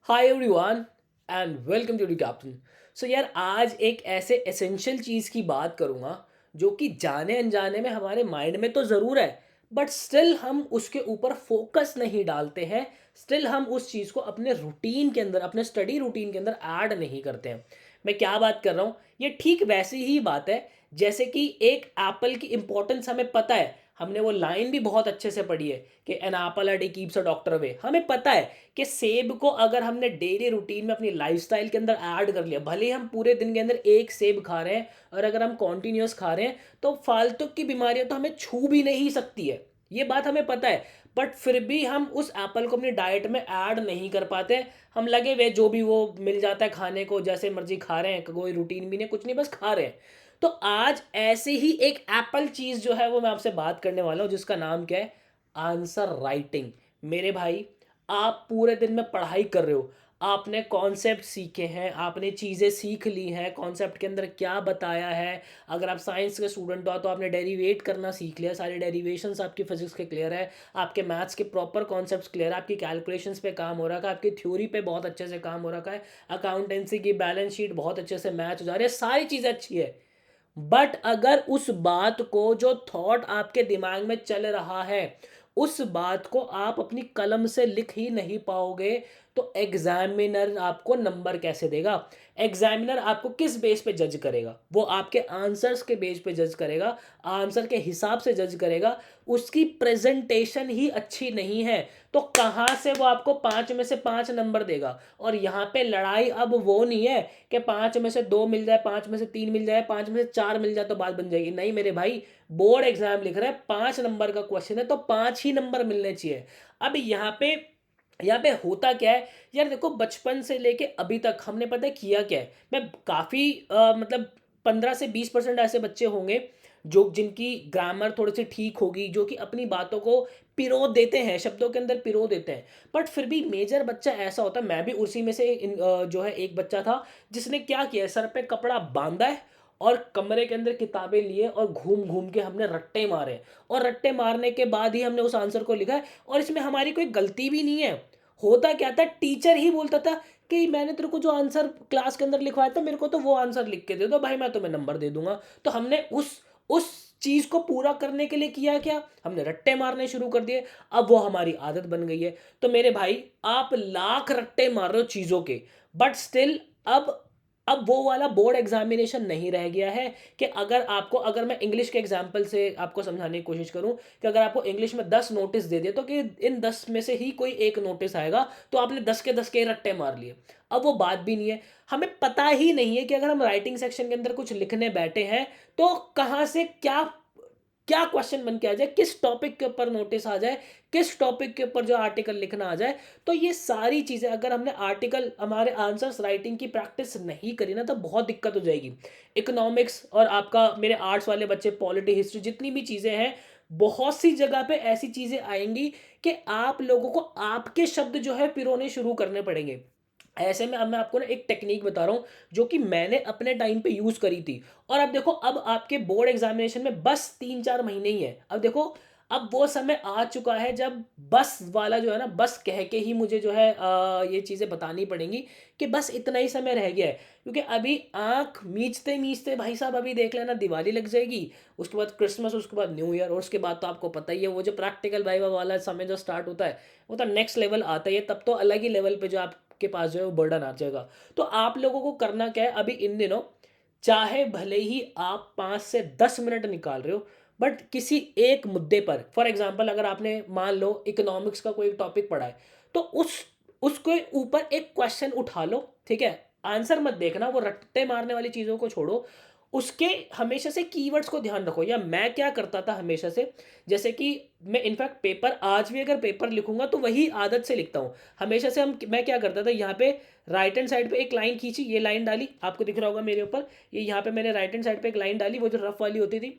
Hi everyone and welcome to the captain. So यार आज एक ऐसे एसेंशियल चीज़ की बात करूँगा जो कि जाने अनजाने में हमारे माइंड में तो ज़रूर है, बट स्टिल हम उसके ऊपर फोकस नहीं डालते हैं। स्टिल हम उस चीज़ को अपने रूटीन के अंदर, अपने स्टडी रूटीन के अंदर ऐड नहीं करते हैं। मैं क्या बात कर रहा हूँ, ये ठीक वैसी ही बात है जैसे कि एक एप्पल की इंपॉर्टेंस हमें पता है। हमने वो लाइन भी बहुत अच्छे से पढ़ी है कि an apple a day keeps a doctor away. हमें पता है कि सेब को अगर हमने डेली रूटीन में अपनी लाइफस्टाइल के अंदर ऐड कर लिया, भले ही हम पूरे दिन के अंदर एक सेब खा रहे हैं और अगर हम कॉन्टिन्यूस खा रहे हैं तो फालतू की बीमारियां तो हमें छू भी नहीं सकती है। ये बात हमें पता है, बट फिर भी हम उस एप्पल को अपनी डाइट में ऐड नहीं कर पाते। हम लगे हुए जो भी वो मिल जाता है खाने को, जैसे मर्जी खा रहे हैं, कोई रूटीन भी नहीं, कुछ नहीं, बस खा रहे हैं। तो आज ऐसे ही एक एप्पल चीज़ जो है वो मैं आपसे बात करने वाला हूँ, जिसका नाम क्या है, आंसर राइटिंग। मेरे भाई, आप पूरे दिन में पढ़ाई कर रहे हो, आपने कॉन्सेप्ट सीखे हैं, आपने चीज़ें सीख ली हैं, कॉन्सेप्ट के अंदर क्या बताया है। अगर आप साइंस के स्टूडेंट हो तो आपने डेरिवेट करना सीख लिया, सारे डेरिवेशंस आपकी फिजिक्स के क्लियर है, आपके मैथ्स के प्रॉपर कॉन्सेप्ट्स क्लियर है, आपकी कैलकुलेशंस पे काम हो रखा है, आपकी थ्योरी पे बहुत अच्छे से काम हो रखा है, अकाउंटेंसी की बैलेंस शीट बहुत अच्छे से मैच हो जा रही है, सारी चीज़ें अच्छी है। बट अगर उस बात को, जो थॉट आपके दिमाग में चल रहा है, उस बात को आप अपनी कलम से लिख ही नहीं पाओगे, तो एग्जामिनर आपको नंबर कैसे देगा? एग्जामिनर आपको किस बेस पे जज करेगा? वो आपके आंसर्स के बेस पे जज करेगा, आंसर के हिसाब से जज करेगा। उसकी प्रेजेंटेशन ही अच्छी नहीं है तो कहाँ से वो आपको 5 में से 5 नंबर देगा? और यहाँ पे लड़ाई अब वो नहीं है कि 5 में से 2 मिल जाए, 5 में से 3 मिल जाए, 5 में से 4 मिल जाए तो बात बन जाएगी। नहीं मेरे भाई, बोर्ड एग्जाम लिख रहा है, 5 नंबर का क्वेश्चन है तो 5 ही नंबर मिलने चाहिए। अब यहाँ पे होता क्या है यार, देखो बचपन से लेके अभी तक हमने पता है किया क्या है। मैं काफ़ी मतलब 15 से 20% ऐसे बच्चे होंगे जो जिनकी ग्रामर थोड़ी सी ठीक होगी, जो कि अपनी बातों को पिरो देते हैं, शब्दों के अंदर पिरो देते हैं। बट फिर भी मेजर बच्चा ऐसा होता है, मैं भी उसी में से जो है एक बच्चा था जिसने क्या किया है, सर पे कपड़ा बांधा है और कमरे के अंदर किताबें लिए और घूम घूम के हमने रट्टे मारे। और रट्टे मारने के बाद ही हमने उस आंसर को लिखा है, और इसमें हमारी कोई गलती भी नहीं है। होता क्या था, टीचर ही बोलता था कि मैंने तेरे को जो आंसर क्लास के अंदर लिखवाया था, मेरे को तो वो आंसर लिख के दे दो भाई, मैं तुम्हें नंबर दे दूंगा। तो हमने उस चीज को पूरा करने के लिए किया क्या, हमने रट्टे मारने शुरू कर दिए। अब वो हमारी आदत बन गई है। तो मेरे भाई, आप लाख रट्टे मार रहे हो चीजों के, बट स्टिल अब अब वो वाला बोर्ड एग्जामिनेशन नहीं रह गया है कि अगर मैं इंग्लिश के एग्जाम्पल से आपको समझाने की कोशिश करूं कि अगर आपको इंग्लिश में 10 नोटिस दे दिए तो कि इन 10 में से ही कोई एक नोटिस आएगा, तो आपने 10 के 10 के रट्टे मार लिए। अब वो बात भी नहीं है। हमें पता ही नहीं है कि अगर हम राइटिंग सेक्शन के अंदर कुछ लिखने बैठे हैं तो कहाँ से क्या क्या क्वेश्चन बन के आ जाए, किस टॉपिक के ऊपर नोटिस आ जाए, किस टॉपिक के ऊपर जो आर्टिकल लिखना आ जाए। तो ये सारी चीज़ें, अगर हमने आर्टिकल, हमारे आंसर्स राइटिंग की प्रैक्टिस नहीं करी ना, तो बहुत दिक्कत हो जाएगी। इकोनॉमिक्स और आपका, मेरे आर्ट्स वाले बच्चे, पॉलिटी, हिस्ट्री, जितनी भी चीज़ें हैं, बहुत सी जगह पे ऐसी चीज़ें आएंगी कि आप लोगों को आपके शब्द जो है पिरोने शुरू करने पड़ेंगे। ऐसे में अब मैं आपको ना एक टेक्निक बता रहा हूँ जो कि मैंने अपने टाइम पे यूज़ करी थी। और अब देखो, अब आपके बोर्ड एग्जामिनेशन में बस 3-4 महीने ही है। अब देखो, अब वो समय आ चुका है जब बस वाला जो है ना, बस कह के ही मुझे जो है ये चीज़ें बतानी पड़ेंगी कि बस इतना ही समय रह गया है। क्योंकि अभी आंख मीचते मीचते भाई साहब, अभी देख लेना दिवाली लग जाएगी, उसके बाद क्रिसमस, उसके बाद न्यू ईयर, और उसके बाद तो आपको पता ही है वो जो प्रैक्टिकल वाइवा वाला समय जो स्टार्ट होता है, वो तो नेक्स्ट लेवल आता ही है। तब तो अलग ही लेवल पे जो आपके पास जो है वो बर्डन आ जाएगा। तो आप लोगों को करना क्या है अभी इन दिनों, चाहे भले ही आप 5 से 10 मिनट निकाल रहे हो, बट किसी एक मुद्दे पर, फॉर एग्जांपल अगर आपने मान लो इकोनॉमिक्स का कोई एक टॉपिक पढ़ा है, तो उसके ऊपर एक क्वेश्चन उठा लो, ठीक है। आंसर मत देखना, वो रट्टे मारने वाली चीज़ों को छोड़ो। उसके हमेशा से कीवर्ड्स को ध्यान रखो। या मैं क्या करता था हमेशा से, जैसे कि मैं इनफैक्ट पेपर, आज भी अगर पेपर लिखूंगा तो वही आदत से लिखता हूँ हमेशा से। मैं क्या करता था, यहाँ पे राइट हैंड साइड पे एक लाइन खींची, ये लाइन डाली, आपको दिख रहा होगा मेरे ऊपर, ये यहाँ पे मैंने राइट हैंड साइड पे एक लाइन डाली, वो जो रफ वाली होती थी।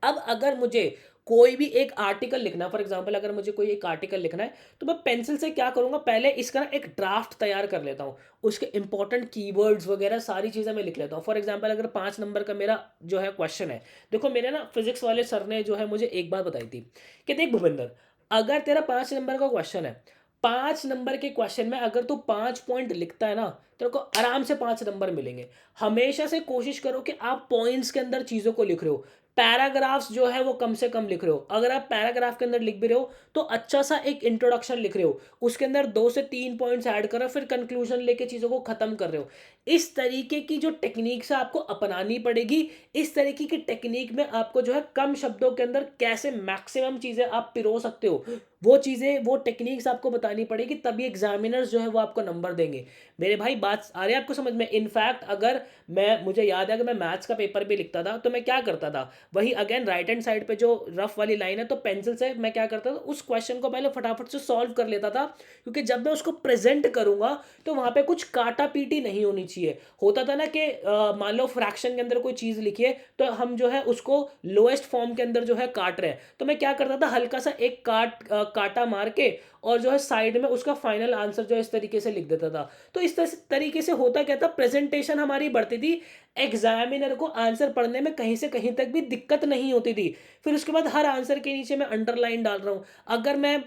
अब अगर मुझे कोई भी एक आर्टिकल लिखना, फॉर एग्जांपल अगर मुझे कोई एक आर्टिकल लिखना है, तो मैं पेंसिल से क्या करूंगा, पहले इसका ना एक ड्राफ्ट तैयार कर लेता हूँ। उसके इंपॉर्टेंट कीवर्ड्स वगैरह सारी चीज़ें मैं लिख लेता हूँ। फॉर एग्जांपल अगर 5 नंबर का मेरा जो है क्वेश्चन है, देखो मेरे ना फिजिक्स वाले सर ने जो है मुझे एक बात बताई थी कि देख भूपेंद्र, अगर तेरा 5 नंबर का क्वेश्चन है 5 नंबर के क्वेश्चन में अगर तू 5 पॉइंट लिखता है ना, तेरे को आराम से 5 नंबर मिलेंगे। हमेशा से कोशिश करो कि आप पॉइंट्स के अंदर चीज़ों को लिख रहे हो। पैराग्राफ्स जो है वो कम से कम लिख रहे हो। अगर आप पैराग्राफ के अंदर लिख भी रहे हो, तो अच्छा-सा एक इंट्रोडक्शन लिख रहे हो। उसके अंदर 2 से 3 पॉइंट्स ऐड करो, फिर कंक्लूजन लेके चीज़ों को खत्म कर रहे हो। इस तरीके की जो टेक्निक्स है आपको अपनानी पड़ेगी। इस तरीके की टेक्निक में आपको जो है कम शब्दों के अंदर कैसे मैक्सिमम चीज़ें आप पिरो सकते हो, वो चीज़ें, वो टेक्निक्स आपको बतानी पड़ेगी, तभी एग्ज़ामिनर्स जो है वो आपको नंबर देंगे। मेरे भाई बात आ रही है आपको समझ में? इनफैक्ट अगर मैं, मुझे याद है कि मैं मैथ्स का पेपर भी लिखता था, तो मैं क्या करता था, वही अगेन राइट हैंड साइड पे जो रफ वाली लाइन है, तो पेंसिल से मैं क्या करता था, उस क्वेश्चन को पहले फटाफट से सॉल्व कर लेता था, क्योंकि जब मैं उसको प्रेज़ेंट करूँगा, तो वहाँ पे कुछ काटा-पीटी नहीं होनी चाहिए। होता था ना कि मान लो फ्रैक्शन के अंदर कोई चीज़ लिखी है, तो हम जो है उसको लोएस्ट फॉर्म के अंदर जो है काट रहे हैं, तो मैं क्या करता था, हल्का सा एक काटा मार के और जो है साइड में उसका फाइनल आंसर जो है इस तरीके से लिख देता था। तो इस तरीके से होता क्या था, प्रेजेंटेशन हमारी बढ़ती थी, एग्जामिनर को आंसर पढ़ने में कहीं से कहीं तक भी दिक्कत नहीं होती थी। फिर उसके बाद हर आंसर के नीचे मैं अंडरलाइन डाल रहा हूँ। अगर मैं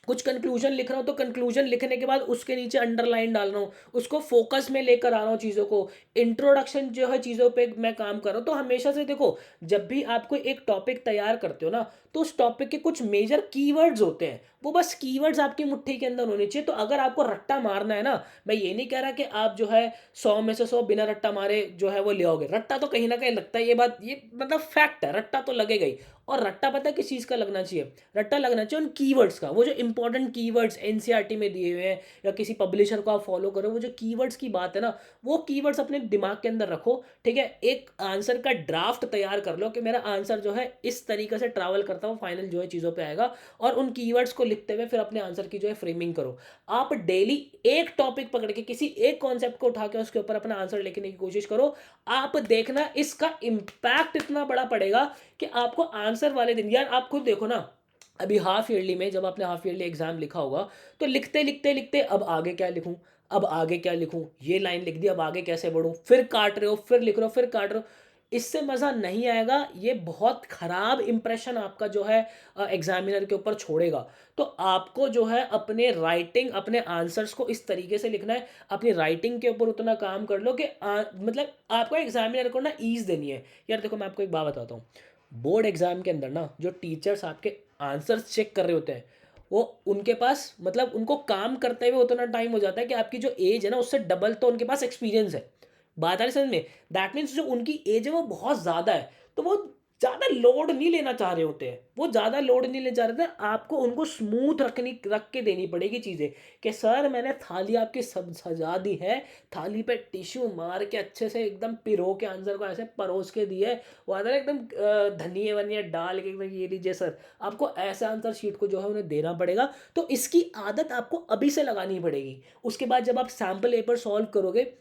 कुछ कंक्लूजन लिख रहा हूँ, तो कंक्लूजन लिखने के बाद उसके नीचे अंडरलाइन डाल रहा हूँ, उसको फोकस में लेकर आ रहा हूँ चीज़ों को। इंट्रोडक्शन जो है चीज़ों पे मैं काम कर रहा हूँ। तो हमेशा से देखो, जब भी आप कोई एक टॉपिक तैयार करते हो ना, तो उस टॉपिक के कुछ मेजर कीवर्ड्स होते हैं, वो बस कीवर्ड्स आपकी मुट्ठी के अंदर होने चाहिए। तो अगर आपको रट्टा मारना है ना, मैं ये नहीं कह रहा कि आप जो है 100 में से 100 बिना रट्टा मारे जो है वो ले आओगे। रट्टा तो कहीं न कहीं लगता है, ये बात, ये मतलब फैक्ट है, रट्टा तो लगेगा ही। और रट्टा पता है किस चीज़ का लगना चाहिए? रट्टा लगना चाहिए उन कीवर्ड्स का, वो जो इंपॉर्टेंट कीवर्ड्स एनसीईआरटी में दिए हुए हैं, या किसी पब्लिशर को आप फॉलो करो, वो जो कीवर्ड्स की बात है ना, वो कीवर्ड्स अपने दिमाग के अंदर रखो, ठीक है? एक आंसर का ड्राफ्ट तैयार कर लो कि मेरा आंसर जो है इस तरीके से ट्रैवल करता हुआ फाइनल जो है चीज़ों पे आएगा, और उन कीवर्ड्स को लिखते हुए फिर अपने आंसर की जो है फ्रेमिंग करो। आप डेली एक टॉपिक पकड़ के, किसी एक कॉन्सेप्ट को उठा के उसके ऊपर अपना आंसर लिखने की कोशिश करो। आप देखना इसका इम्पैक्ट इतना बड़ा पड़ेगा कि आपको आंसर वाले दिन, यार आप खुद देखो ना, अभी हाफ ईयरली में जब आपने हाफ ईयरली एग्जाम लिखा होगा, तो लिखते लिखते लिखते अब आगे क्या लिखूं, अब आगे क्या लिखूं, ये लाइन लिख दी, अब आगे कैसे बढ़ूं, फिर काट रहे हो, फिर लिख रहे हो, फिर काट रहे हो। इससे मज़ा नहीं आएगा, ये बहुत ख़राब इंप्रेशन आपका जो है एग्जामिनर के ऊपर छोड़ेगा। तो आपको जो है अपने राइटिंग, अपने आंसर्स को इस तरीके से लिखना है, अपनी राइटिंग के ऊपर उतना काम कर लो कि मतलब आपको एग्जामिनर को ना ईज़ देनी है। यार देखो, मैं आपको एक बात बताता हूँ, बोर्ड एग्ज़ाम के अंदर ना जो टीचर्स आपके आंसर्स चेक कर रहे होते हैं, वो उनके पास, मतलब उनको काम करते हुए उतना टाइम हो जाता है कि आपकी जो एज है ना, उससे डबल तो उनके पास एक्सपीरियंस है। बात आ रही समझ में? दैट मीन्स जो उनकी एज है वो बहुत ज़्यादा है, तो वो ज़्यादा लोड नहीं लेना चाह रहे होते हैं, वो ज़्यादा लोड नहीं लेना चाह रहे थे। आपको उनको स्मूथ रख के देनी पड़ेगी चीज़ें, कि सर मैंने थाली आपकी सब सजा दी है, थाली पे टिश्यू मार के अच्छे से एकदम पिरो के आंसर को ऐसे परोस के दिए, वो आता है ना एकदम धनिए वनिए डाल के एकदम, ये लीजिए सर। आपको ऐसे आंसर शीट को जो है उन्हें देना पड़ेगा। तो इसकी आदत आपको अभी से लगानी पड़ेगी। उसके बाद जब आप सैम्पल पेपर सॉल्व करोगे,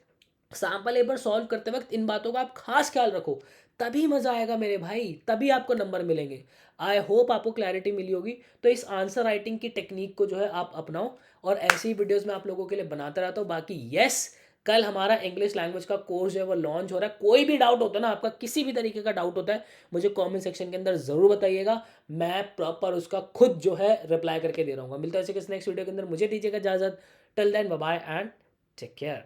सैंपल पेपर सॉल्व करते वक्त इन बातों का आप खास ख्याल रखो, तभी मज़ा आएगा मेरे भाई, तभी आपको नंबर मिलेंगे। आई होप आपको क्लैरिटी मिली होगी। तो इस आंसर राइटिंग की टेक्निक को जो है आप अपनाओ, और ऐसी वीडियोस मैं आप लोगों के लिए बनाता रहता हूँ। बाकी यस, कल हमारा इंग्लिश लैंग्वेज का कोर्स जो है वो लॉन्च हो रहा है। कोई भी डाउट होता है ना, आपका किसी भी तरीके का डाउट होता है, मुझे कमेंट सेक्शन के अंदर ज़रूर बताइएगा। मैं प्रॉपर उसका खुद जो है रिप्लाई करके दे रहा हूँ। मिलता है ऐसे किसी नेक्स्ट वीडियो के अंदर, मुझे दीजिएगा इजाज़त। Till then bye bye and take care.